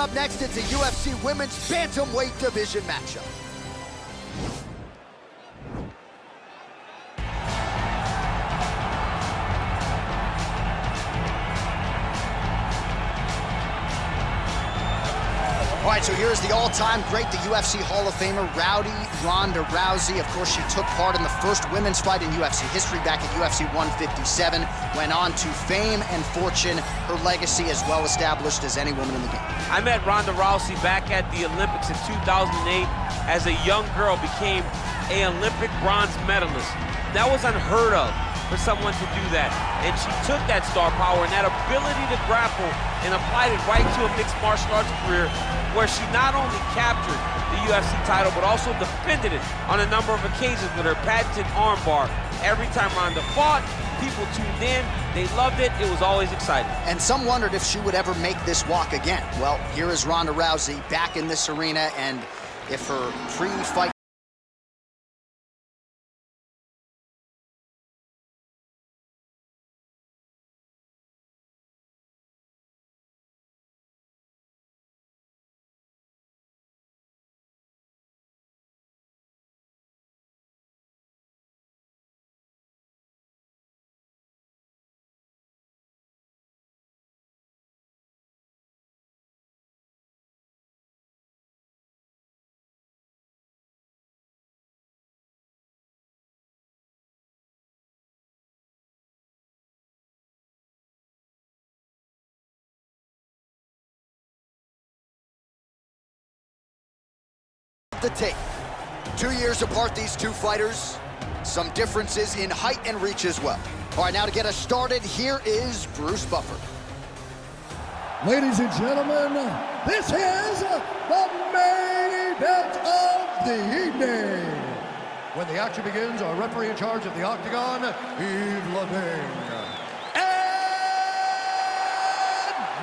up next, it's a UFC Women's Bantamweight Division matchup. All right, so here's the all-time great, the UFC Hall of Famer, Ronda Rousey. Of course, she took part in the first women's fight in UFC history back at UFC 157, went on to fame and fortune, her legacy as well established as any woman in the game. I met Ronda Rousey back at the Olympics in 2008. As a young girl, became an Olympic bronze medalist. That was unheard of for someone to do that. And she took that star power and that ability to grapple and applied it right to a mixed martial arts career, where she not only captured the UFC title, but also defended it on a number of occasions with her patented armbar. Every time Ronda fought, people tuned in, they loved it, it was always exciting. And some wondered if she would ever make this walk again. Well, here is Ronda Rousey back in this arena, and if her pre-fight the tape. 2 years apart, these two fighters. Some differences in height and reach as well. All right, now to get us started, here is Bruce Buffer. Ladies and gentlemen, this is the main event of the evening. When the action begins, our referee in charge of the Octagon, Yves Lavigne. And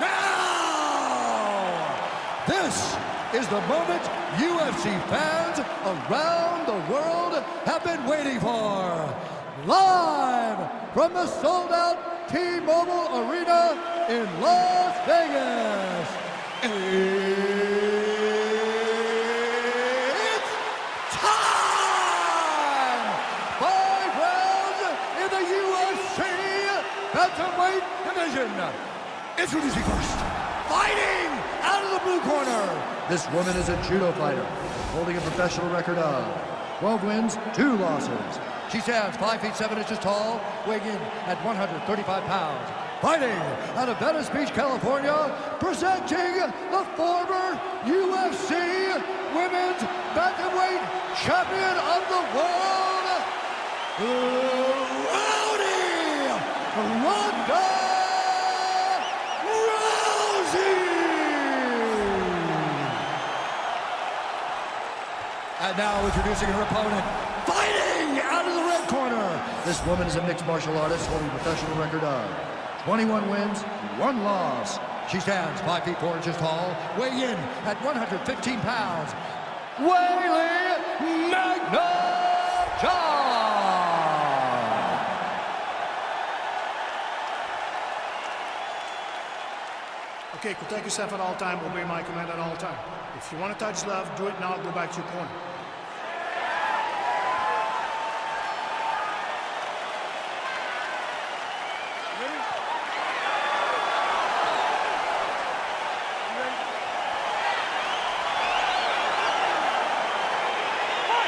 now, this is the moment UFC fans around the world have been waiting for. Live from the sold-out T-Mobile Arena in Las Vegas. It's time! 5 rounds in the UFC Bantamweight Division. Introducing first, fighting out of the blue corner. This woman is a judo fighter, holding a professional record of 12 wins, 2 losses. She stands 5 feet 7 inches tall, weighing in at 135 pounds. Fighting out of Venice Beach, California, presenting the former UFC Women's Bantamweight Champion of the World, Ronda Rousey! And now introducing her opponent, fighting out of the red corner. This woman is a mixed martial artist holding a professional record of 21 wins, 1 loss. She stands 5 feet 4 inches tall, weighing in at 115 pounds. Weli Zhang! Okay, protect yourself at all time, obey my command at all time. If you want to touch love, do it now, go back to your corner.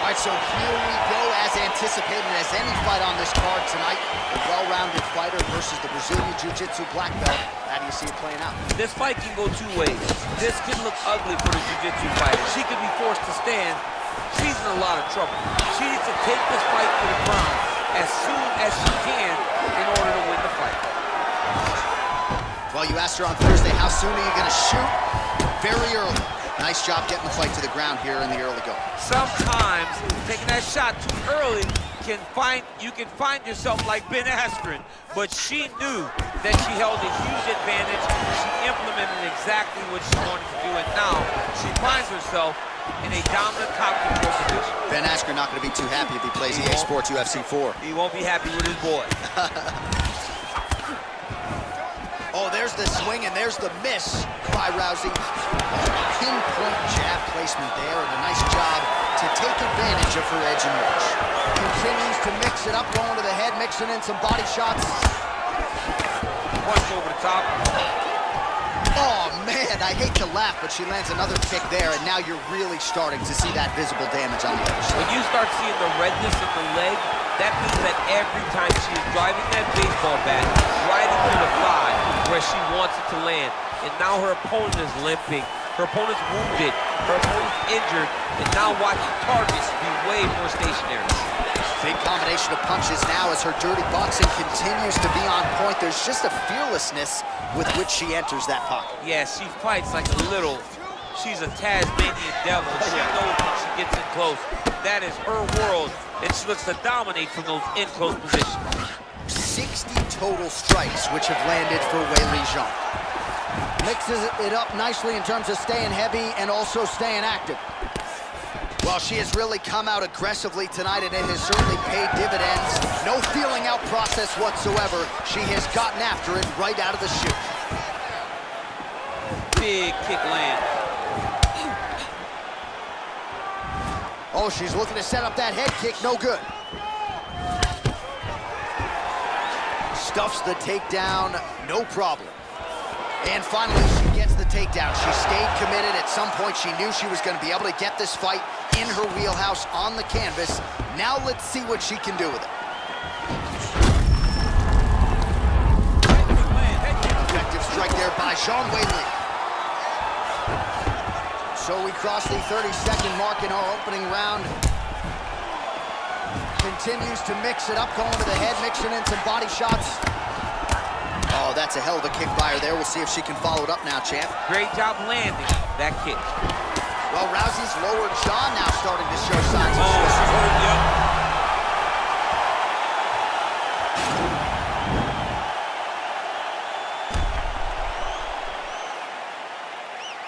All right, so here we go, as anticipated, as any fight on this card tonight. A well-rounded fighter versus the Brazilian Jiu-Jitsu black belt. How do you see it playing out? This fight can go 2 ways. This can look ugly for the Jiu-Jitsu fighter. She could be forced to stand. She's in a lot of trouble. She needs to take this fight to the ground as soon as she can in order to win the fight. Well, you asked her on Thursday, how soon are you going to shoot? Very early. Nice job getting the fight to the ground here in the early going. Sometimes taking that shot too early you can find yourself like Ben Askren, but she knew that she held a huge advantage. She implemented exactly what she wanted to do, and now she finds herself in a dominant top control position. Ben Askren not going to be too happy if he plays EA Sports UFC 4. He won't be happy with his boy. Oh, there's the swing and there's the miss by Rousey. Pinpoint jab placement there, and a nice job to take advantage of her edge and reach. Continues to mix it up, going to the head, mixing in some body shots. Punch over the top. Oh, man, I hate to laugh, but she lands another kick there, and now you're really starting to see that visible damage on the other side. When you start seeing the redness in the leg, that means that every time she is driving that baseball bat right into the thigh where she wants it to land, and now her opponent is limping, her opponent's wounded, her opponent's injured, and now watch targets be way more stationary. Big combination of punches now as her dirty boxing continues to be on point. There's just a fearlessness with which she enters that pocket. Yeah, she fights like a little, she's a Tasmanian devil. She knows when she gets in close. That is her world, and she looks to dominate from those in-close positions. 60 total strikes, which have landed for Weli Zhang. Mixes it up nicely in terms of staying heavy and also staying active. Well, she has really come out aggressively tonight, and it has certainly paid dividends. No feeling out process whatsoever. She has gotten after it right out of the chute. Big kick land. Oh, she's looking to set up that head kick. No good. Stuffs the takedown, no problem. And finally, she gets the takedown. She stayed committed. At some point, she knew she was going to be able to get this fight in her wheelhouse on the canvas. Now let's see what she can do with it. Effective strike there by Weli. So we cross the 30-second mark in our opening round. Continues to mix it up, going to the head, mixing in some body shots. Oh, that's a hell of a kick by her there. We'll see if she can follow it up now, champ. Great job landing that kick. Well, Rousey's lower jaw now starting to show signs of she's hurt, yep.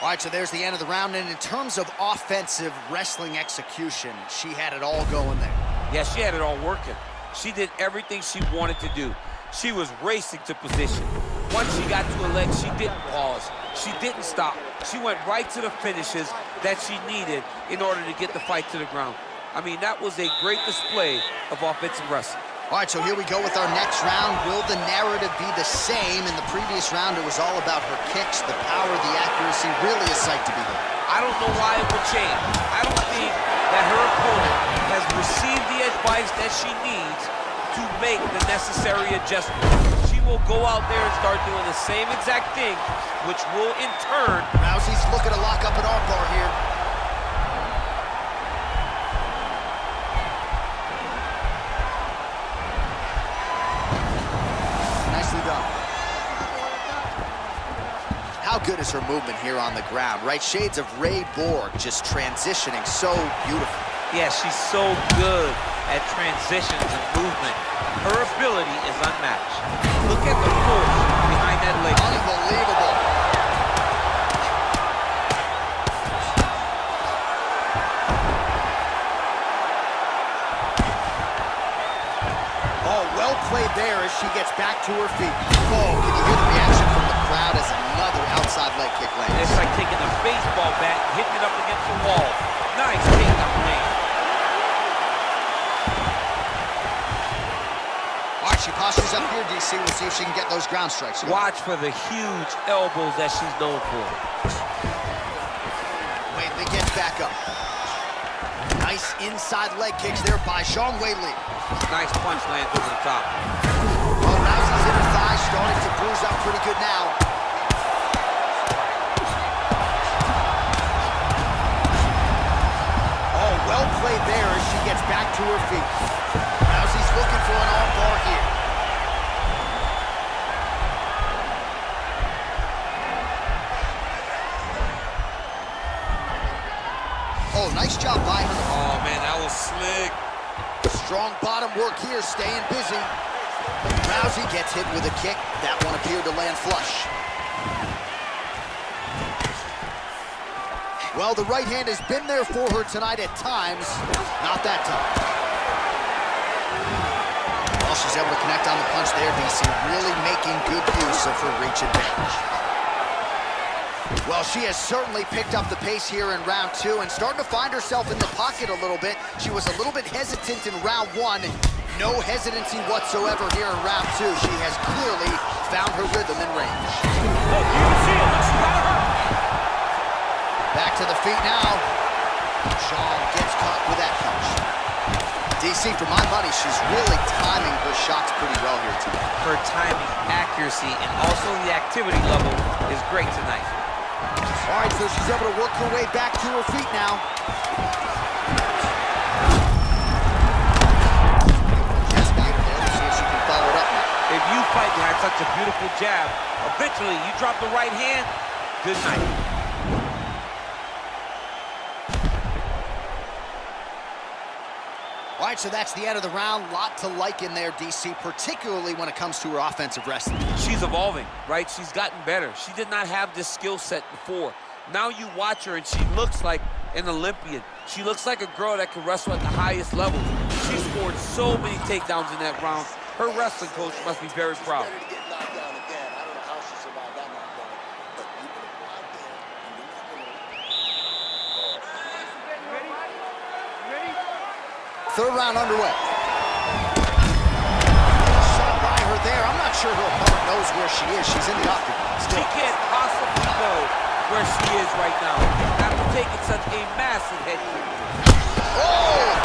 All right, so there's the end of the round, and in terms of offensive wrestling execution, she had it all going there. Yeah, she had it all working. She did everything she wanted to do. She was racing to position. Once she got to her leg, she didn't pause. She didn't stop. She went right to the finishes that she needed in order to get the fight to the ground. I mean, that was a great display of offensive wrestling. All right, so here we go with our next round. Will the narrative be the same? In the previous round, it was all about her kicks, the power, the accuracy, really a sight to behold. I don't know why it would change. I don't think that her opponent has received the advice that she needs to make the necessary adjustment. She will go out there and start doing the same exact thing, which will in turn... Rousey's looking to lock up an armbar here. Nicely done. How good is her movement here on the ground, right? Shades of Ray Borg, just transitioning so beautiful. Yeah, she's so good at transitions and movement. Her ability is unmatched. Look at the force behind that leg. Unbelievable. Oh, well played there as she gets back to her feet. Oh, can you hear the reaction from the crowd as another outside leg kick lands? It's like taking a baseball bat, hitting it up against the wall. Nice takedown land. She postures up here, DC. We'll see if she can get those ground strikes. Watch for the huge elbows that she's known for. Weli gets back up. Nice inside leg kicks there by Weli. Nice punch lands over the top. Oh, Rousey's inner thigh starting to bruise up pretty good now. Oh, well played there as she gets back to her feet. Rousey's looking for an armbar here. Oh, nice job by her. Oh, man, that was slick. Strong bottom work here, staying busy. Rousey gets hit with a kick. That one appeared to land flush. Well, the right hand has been there for her tonight at times. Not that time. Well, she's able to connect on the punch there, DC, really making good use of her reach advantage. Well, she has certainly picked up the pace here in round 2 and starting to find herself in the pocket a little bit. She was a little bit hesitant in round 1. No hesitancy whatsoever here in round 2. She has clearly found her rhythm and range. Look, you can see it. Look, she got her. Back to the feet now. Zhang gets caught with that punch. DC, for my money, she's really timing her shots pretty well here tonight. Her timing, accuracy, and also the activity level is great tonight. All right, so she's able to work her way back to her feet now. Just got her there. We'll see if she can follow it up now. If you fight behind such a beautiful jab, eventually you drop the right hand, good night. All right, so that's the end of the round. Lot to like in there, DC, particularly when it comes to her offensive wrestling. She's evolving, right? She's gotten better. She did not have this skill set before. Now you watch her and she looks like an Olympian. She looks like a girl that can wrestle at the highest level. She scored so many takedowns in that round. Her wrestling coach must be very proud. Third round underway. Shot by her there. I'm not sure her opponent knows where she is. She's in the octagon still. She can't possibly know where she is right now after taking such a massive head kick. Oh!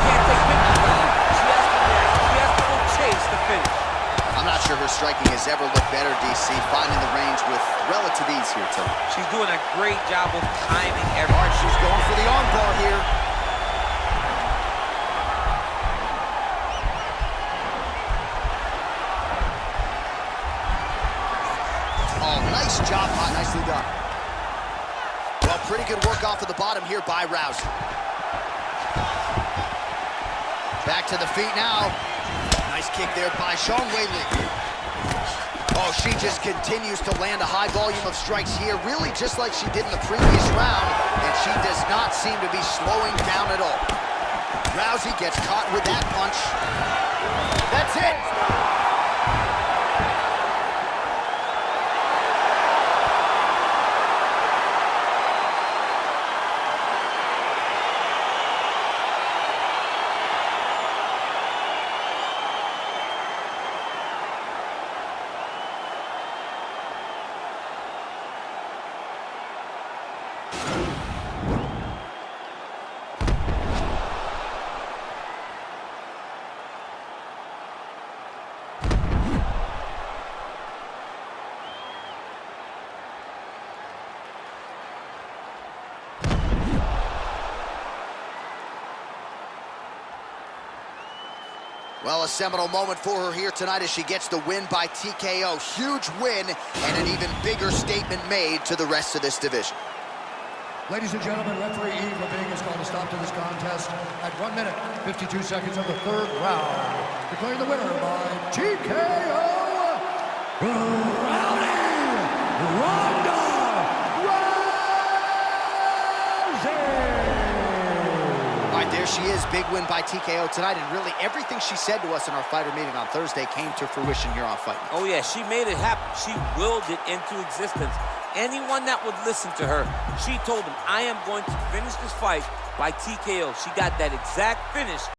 Can't take pictures of her. She has to react. She has to go chase the finish. I'm not sure her striking has ever looked better, DC, finding the range with relative ease here tonight. She's doing a great job of timing everything. All right, she's going for the arm bar here. Oh, nice job, Pot. Nicely done. Well, pretty good work off of the bottom here by Rousey. Back to the feet now. Nice kick there by Weli. Oh, she just continues to land a high volume of strikes here, really just like she did in the previous round, and she does not seem to be slowing down at all. Rousey gets caught with that punch. That's it! Well, a seminal moment for her here tonight as she gets the win by TKO. Huge win and an even bigger statement made to the rest of this division. Ladies and gentlemen, referee Eve Levine has called a stop to this contest at 1 minute, 52 seconds of the third round. Declaring the winner by TKO, Ronda Rousey! All right, there she is. Big win by TKO tonight, and really everything she said to us in our fighter meeting on Thursday came to fruition here on Fight Night. Oh yeah, she made it happen. She willed it into existence. Anyone that would listen to her, she told them, I am going to finish this fight by TKO. She got that exact finish